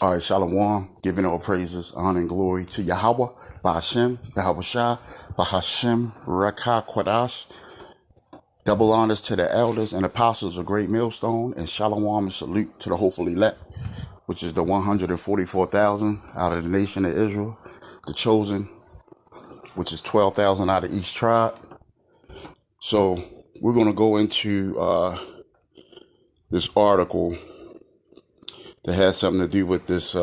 All right, Shalom, giving all praises, honor, and glory to Yahweh, Bahashem, Yahweh Shah, Bahashem, Rekah Kwadash. Double honors to the elders and apostles of Great Millstone, and Shalom and salute to the hopeful elect, which is the 144,000 out of the nation of Israel, the chosen, which is 12,000 out of each tribe. So we're going to go into this article that has something to do with this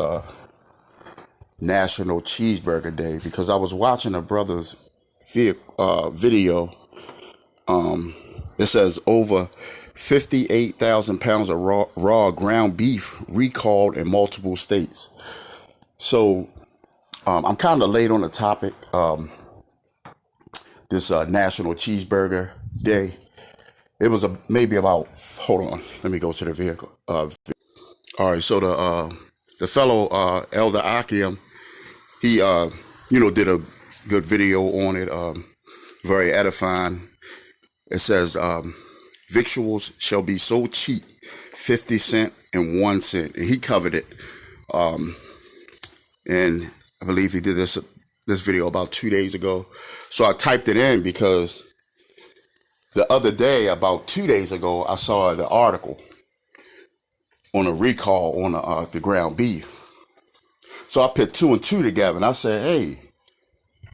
National Cheeseburger Day, because I was watching a brother's video. It says over 58,000 pounds of raw ground beef recalled in multiple states. So I'm kind of late on the topic. This National Cheeseburger Day. It was maybe about, hold on, let me go to the vehicle. All right, so the fellow Elder Akim, he did a good video on it, very edifying. It says victuals shall be so cheap, 50 cents and 1 cent, and he covered it. And I believe he did this video about 2 days ago. So I typed it in because the other day, about 2 days ago, I saw the article on a recall on the ground beef. So I put 2 and 2 together, and I said, hey,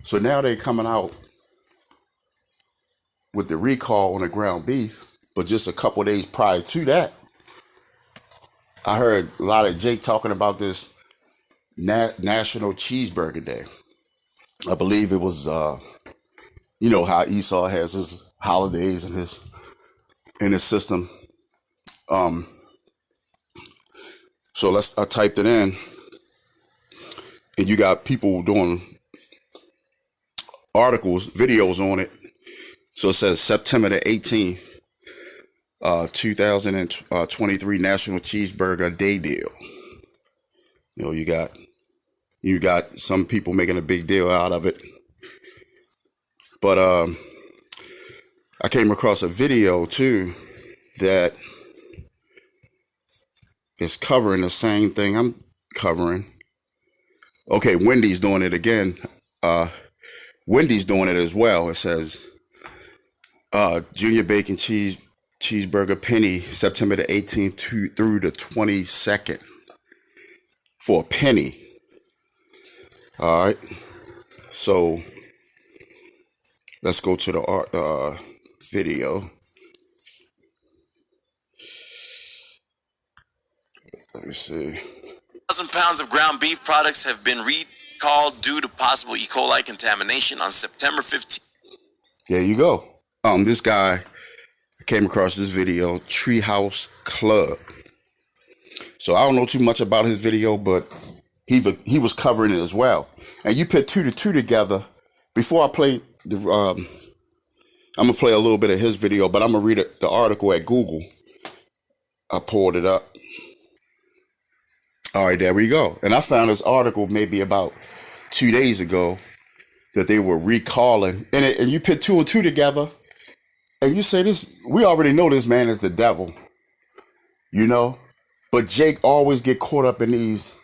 so now they're coming out with the recall on the ground beef, but just a couple of days prior to that, I heard a lot of Jake talking about this National Cheeseburger Day. I believe it was, how Esau has his holidays in his system. So I typed it in, and you got people doing articles, videos on it. So it says September the 18th, 2023 National Cheeseburger Day deal. You got some people making a big deal out of it. But I came across a video too that is covering the same thing I'm covering. Okay, Wendy's doing it again. Wendy's doing it as well. It says Junior Bacon Cheeseburger Penny, September the 18th through the 22nd for a penny. All right. So let's go to the video. Let me see. 1,000 pounds of ground beef products have been recalled due to possible E. coli contamination on September 15th. There you go. This guy came across this video, Treehouse Club. So I don't know too much about his video, but he was covering it as well. And you put 2 to 2 together. Before I play I'm gonna play a little bit of his video, but I'm gonna read the article at Google. I pulled it up. All right, there we go. And I found this article maybe about 2 days ago that they were recalling, and you put 2 and 2 together, and you say this. We already know this man is the devil, but Jake always get caught up in these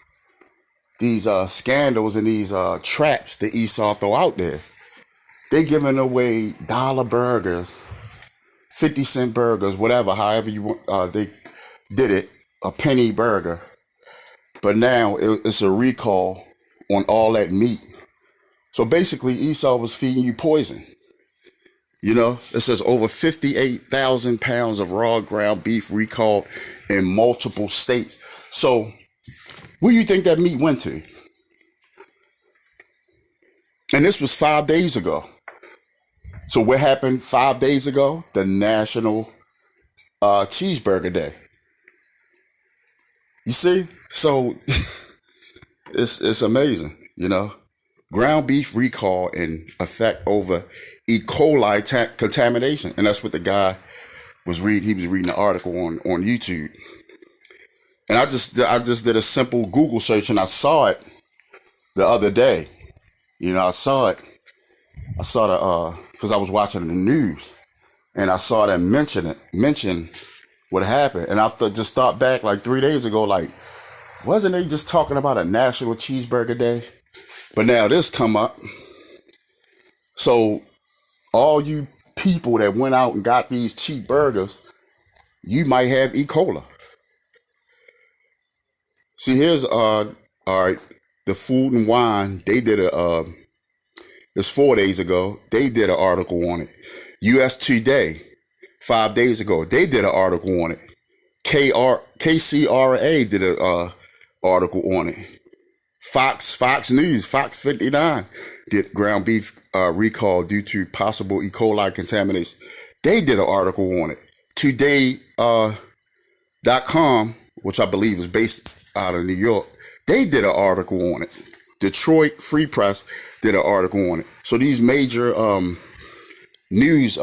scandals and these traps that Esau throw out there. They giving away dollar burgers, 50-cent burgers, whatever, however you want. They did it, a penny burger. But now it's a recall on all that meat. So basically, Esau was feeding you poison. It says over 58,000 pounds of raw ground beef recalled in multiple states. So where do you think that meat went to? And this was 5 days ago. So what happened 5 days ago? The National Cheeseburger Day. You see? So it's amazing, Ground beef recall in effect over E. coli contamination. And that's what the guy was reading. He was reading the article on YouTube. And I just did a simple Google search, and I saw it the other day. I saw it. I saw the because I was watching the news, and I saw them mention what happened. And I just thought back like 3 days ago, like, Wasn't they just talking about a National Cheeseburger Day? But now this come up. So all you people that went out and got these cheap burgers, you might have E. coli. See, here's all right, the Food and Wine. They did it's 4 days ago. They did an article on it. U.S. Today, 5 days ago, they did an article on it. KCRA did an article on it. Fox News, Fox 59 did ground beef recall due to possible E. coli contamination. They did an article on it. Today.com, which I believe is based out of New York, they did an article on it. Detroit Free Press did an article on it. So these major news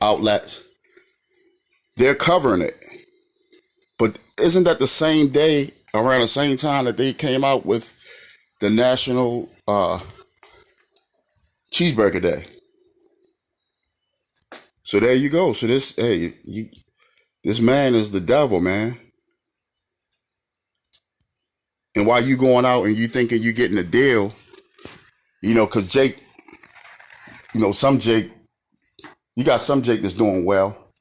outlets, they're covering it. But isn't that the same day, around the same time that they came out with the National Cheeseburger Day? So there you go. So this man is the devil, man. And while you going out and you thinking you getting a deal, because Jake, some Jake, you got some Jake that's doing well,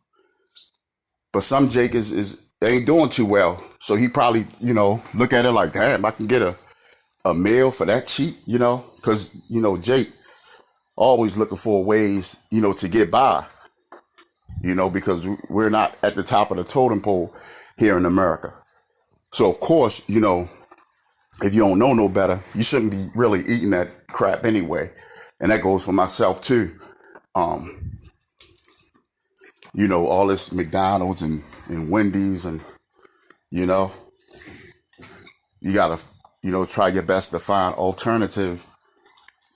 but some Jake is they ain't doing too well. So he probably, look at it like, damn, I can get a meal for that cheap, because, Jake always looking for ways, to get by, because we're not at the top of the totem pole here in America. So, of course, if you don't know no better, you shouldn't be really eating that crap anyway. And that goes for myself too. All this McDonald's and Wendy's and, you gotta, try your best to find alternative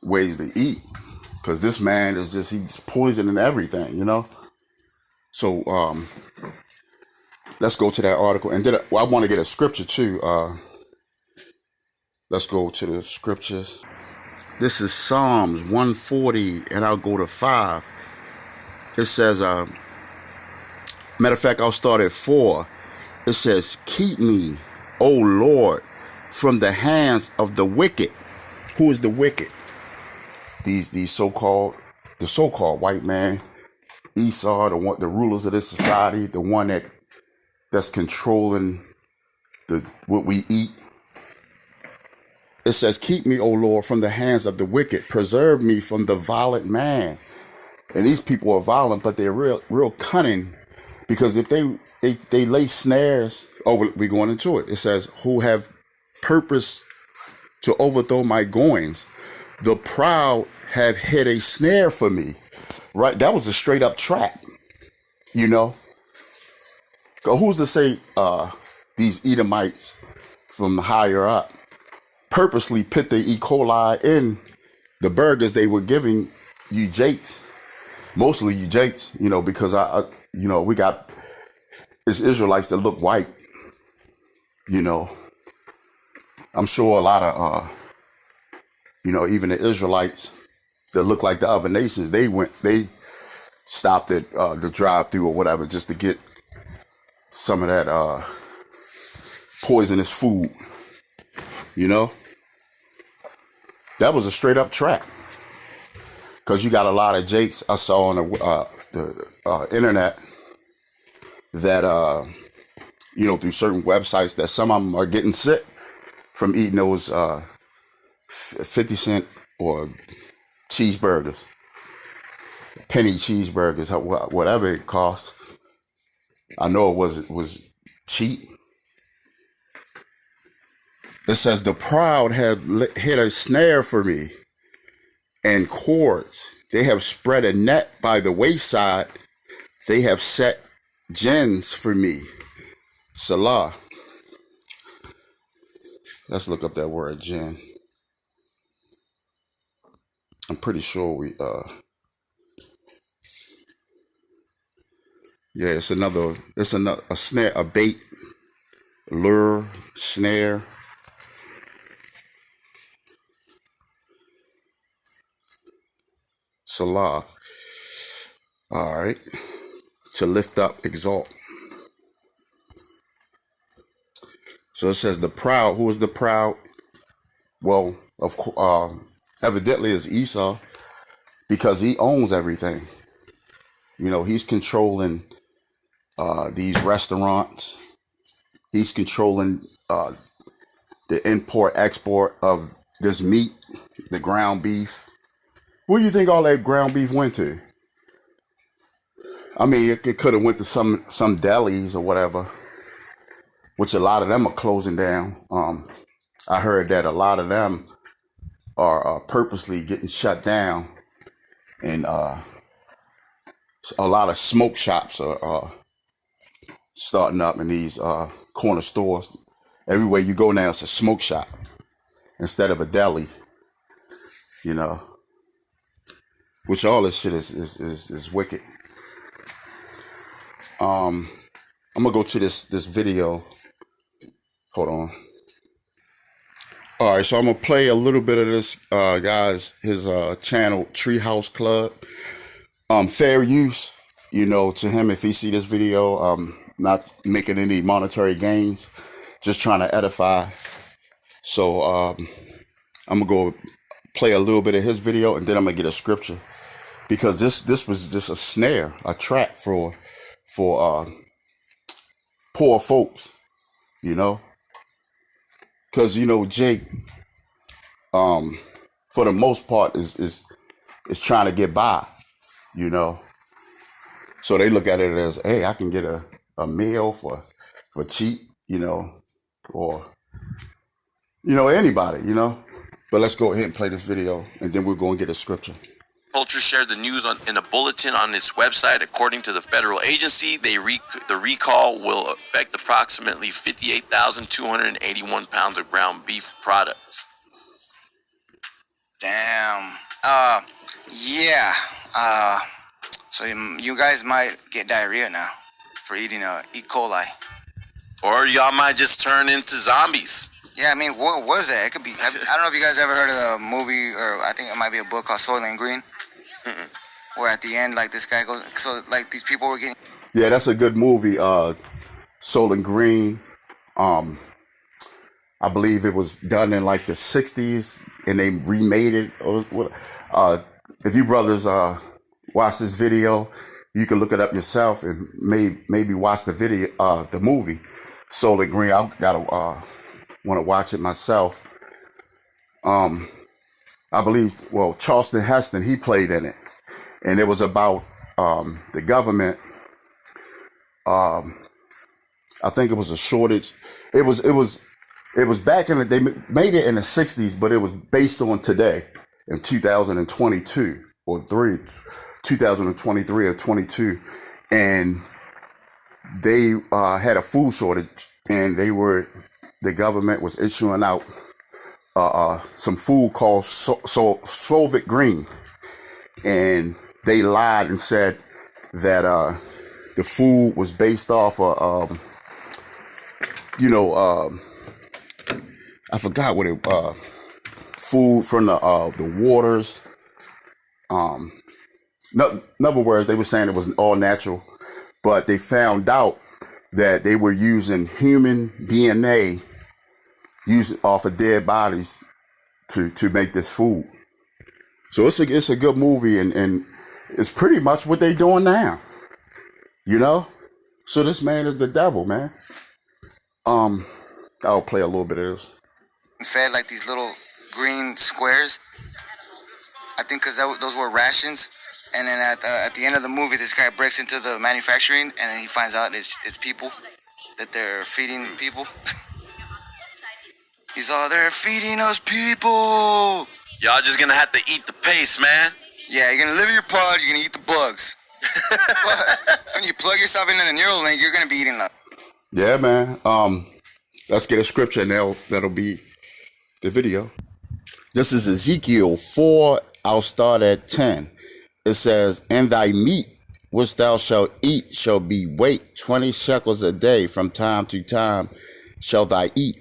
ways to eat. Because this man is he's poisoning everything, So let's go to that article. And then I want to get a scripture too. Let's go to the scriptures. This is Psalms 140, and I'll go to 5. It says, matter of fact, I'll start at 4. It says, keep me, O Lord, from the hands of the wicked. Who is the wicked? These so-called white man, Esau, the rulers of this society, the one that's controlling what we eat. It says, keep me, O Lord, from the hands of the wicked. Preserve me from the violent man. And these people are violent, but they're real cunning. Because if they lay snares, we're going into it. It says, who have purpose to overthrow my goings. The proud have hid a snare for me. Right? That was a straight up trap. Who's to say these Edomites from higher up purposely put the E. coli in the burgers they were giving you Jakes, mostly you Jakes, because we got it's Israelites that look white, I'm sure a lot of even the Israelites that look like the other nations, they stopped at the drive-through or whatever just to get some of that poisonous food, That was a straight up trap. Because you got a lot of Jakes I saw on the internet that, through certain websites, that some of them are getting sick from eating those 50-cent or cheeseburgers, penny cheeseburgers, whatever it costs. I know it was cheap. It says, the proud have hid a snare for me, and cords. They have spread a net by the wayside. They have set gins for me. Salah. Let's look up that word, gin. I'm pretty sure it's a snare, a bait, lure, snare. Salah. All right. To lift up, exalt. So it says the proud. Who is the proud? Well, evidently it's Esau, because he owns everything. You know, he's controlling these restaurants. He's controlling the import export of this meat, the ground beef. Where do you think all that ground beef went to? I mean, it could have went to some delis or whatever, which a lot of them are closing down. I heard that a lot of them are purposely getting shut down, and a lot of smoke shops are starting up in these corner stores. Everywhere you go now, it's a smoke shop instead of a deli. You know, which all this shit is wicked. I'm gonna go to this video. Hold on. All right, so I'm gonna play a little bit of this guy's his channel, Treehouse Club. Fair use, you know, to him if he see this video. Not making any monetary gains, just trying to edify. So I'm gonna go play a little bit of his video, and then I'm gonna get a scripture, because this was just a snare, a trap for poor folks, you know. Because, you know, Jake, for the most part, is trying to get by, you know. So they look at it as, hey, I can get a meal for cheap, you know, or, you know, anybody, you know. But let's go ahead and play this video, and then we're going to get a scripture. Culture shared the news in a bulletin on its website. According to the federal agency, the recall will affect approximately 58,281 pounds of ground beef products. Damn. Yeah. So you guys might get diarrhea now for eating E. coli. Or y'all might just turn into zombies. Yeah, I mean, what was that? It could be. I don't know if you guys ever heard of a movie, or I think it might be a book called Soylent Green. Where at the end, like, this guy goes, so like these people were getting. Yeah, that's a good movie. Soylent Green. I believe it was done in like the 60s, and they remade it. If you brothers watch this video, you can look it up yourself and maybe watch the video, the movie Soylent Green. I gotta want to watch it myself. I believe, well, Charleston Heston, he played in it, and it was about the government. I think it was a shortage. It was back in they made it in the 60s, but it was based on today in 2022 or 2023 or 22, and they had a food shortage, and the government was issuing out some food called Soylent Green, and they lied and said that the food was based off of I forgot what it food from the waters. In other words, they were saying it was all natural, but they found out that they were using human DNA used off of dead bodies to make this food. So it's a good movie, and it's pretty much what they doing now, you know. So this man is the devil, man. I'll play a little bit of this. Fed like these little green squares. I think because those were rations. And then at the end of the movie, this guy breaks into the manufacturing, and then he finds out it's people that they're feeding people. He's all, they're feeding us people. Y'all just gonna have to eat the paste, man. Yeah, you're gonna live in your pod, you're gonna eat the bugs. When you plug yourself into the Neuralink, you're gonna be eating them. Yeah, man. Let's get a scripture, and that'll be the video. This is Ezekiel 4. I'll start at 10. It says, "And thy meat which thou shalt eat shall be weight 20 shekels a day. From time to time shall thy eat.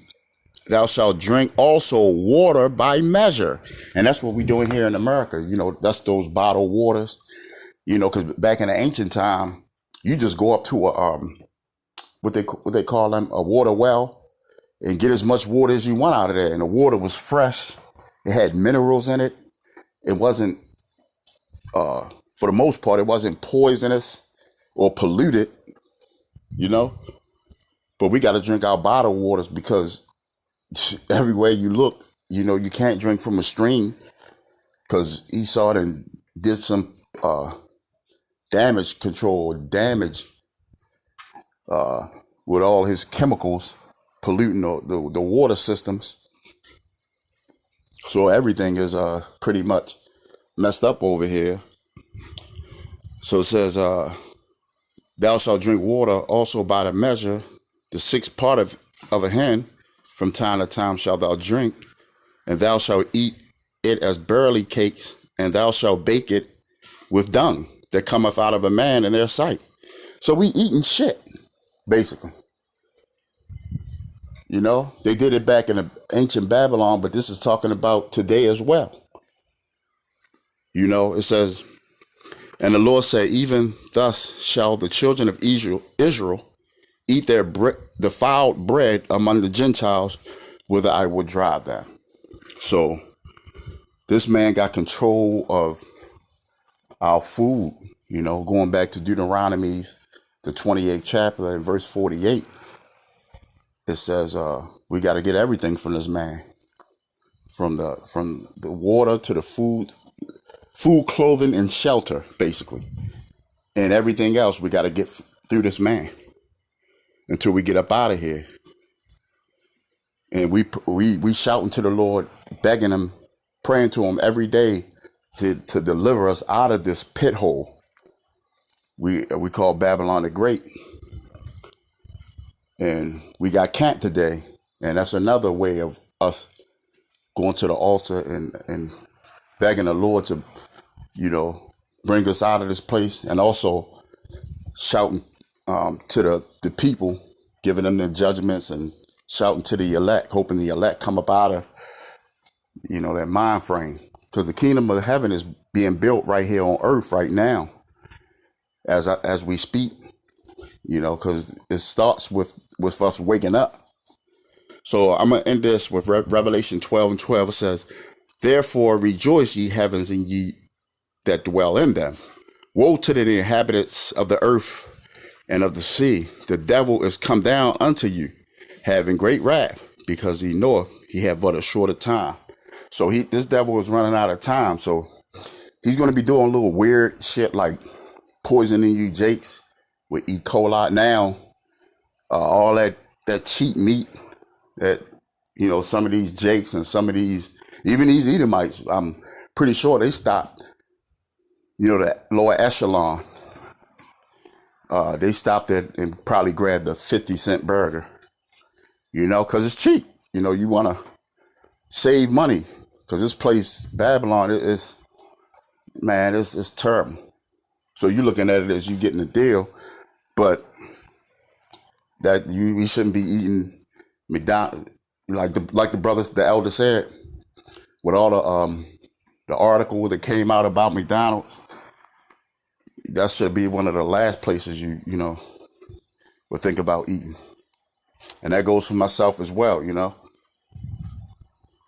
Thou shalt drink also water by measure." And that's what we're doing here in America. You know, that's those bottled waters. You know, because back in the ancient time, you just go up to a what they call them, a water well, and get as much water as you want out of there. And the water was fresh. It had minerals in it. It wasn't, for the most part, it wasn't poisonous or polluted, you know. But we got to drink our bottled waters because everywhere you look, you know, you can't drink from a stream because Esau and did some damage control, damage with all his chemicals polluting the water systems. So everything is pretty much messed up over here. So it says, thou shalt drink water also by the measure, the sixth part of a hin. From time to time shalt thou drink, and thou shalt eat it as barley cakes, and thou shalt bake it with dung that cometh out of a man in their sight. So we eating shit, basically. You know, they did it back in the ancient Babylon, but this is talking about today as well. You know, it says, and the Lord said, even thus shall the children of Israel eat their defiled bread among the Gentiles, whither I will drive them. So this man got control of our food, you know, going back to Deuteronomy's, the 28th chapter and verse 48. It says we got to get everything from this man, from the water to the food, clothing, and shelter, basically, and everything else we got to get through this man until we get up out of here. And we shouting to the Lord, begging him, praying to him every day to deliver us out of this pit hole we call Babylon the Great. And we got camp today, and that's another way of us going to the altar and begging the Lord to, you know, bring us out of this place, and also shouting to the people, giving them their judgments, and shouting to the elect, hoping the elect come up out of, you know, that mind frame. Because the kingdom of heaven is being built right here on earth right now, as we speak. You know, because it starts with us waking up. So I'm going to end this with Revelation 12:12. It says, therefore rejoice, ye heavens, and ye that dwell in them. Woe to the inhabitants of the earth and of the sea. The devil is come down unto you, having great wrath, because he knoweth he have but a shorter time. So this devil is running out of time. So he's going to be doing little weird shit like poisoning you jakes with E. coli. Now, all that cheap meat that, you know, some of these jakes and some of these, even these Edomites, I'm pretty sure they stopped, you know, that lower echelon. They stopped it and probably grabbed a 50-cent burger, you know, because it's cheap. You know, you want to save money because this place, Babylon, it's terrible. So you're looking at it as you getting a deal. But that we shouldn't be eating McDonald's, like the brothers, the elder said, with all the article that came out about McDonald's. That should be one of the last places you know would think about eating, and that goes for myself as well. You know,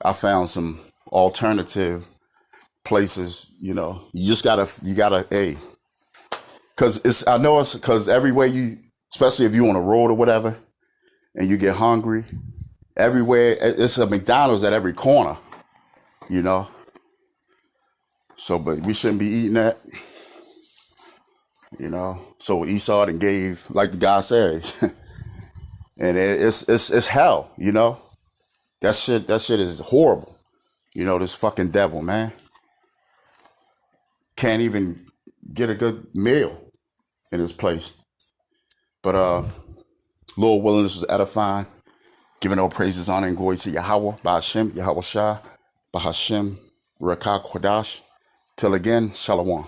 I found some alternative places. You know, you gotta, hey. Because everywhere especially if you're on the road or whatever, and you get hungry, everywhere, it's a McDonald's at every corner, you know. So, but we shouldn't be eating that, you know. So Esau and gave, like the guy said, and it's hell, you know. That shit is horrible, you know. This fucking devil, man, can't even get a good meal in his place. But Lord willing, this was edifying, giving all praises, honor, and glory to Yahweh, Ba'ashem, Yahweh Shah, Bahashem, Rakah Kodash. Till again, Shalom.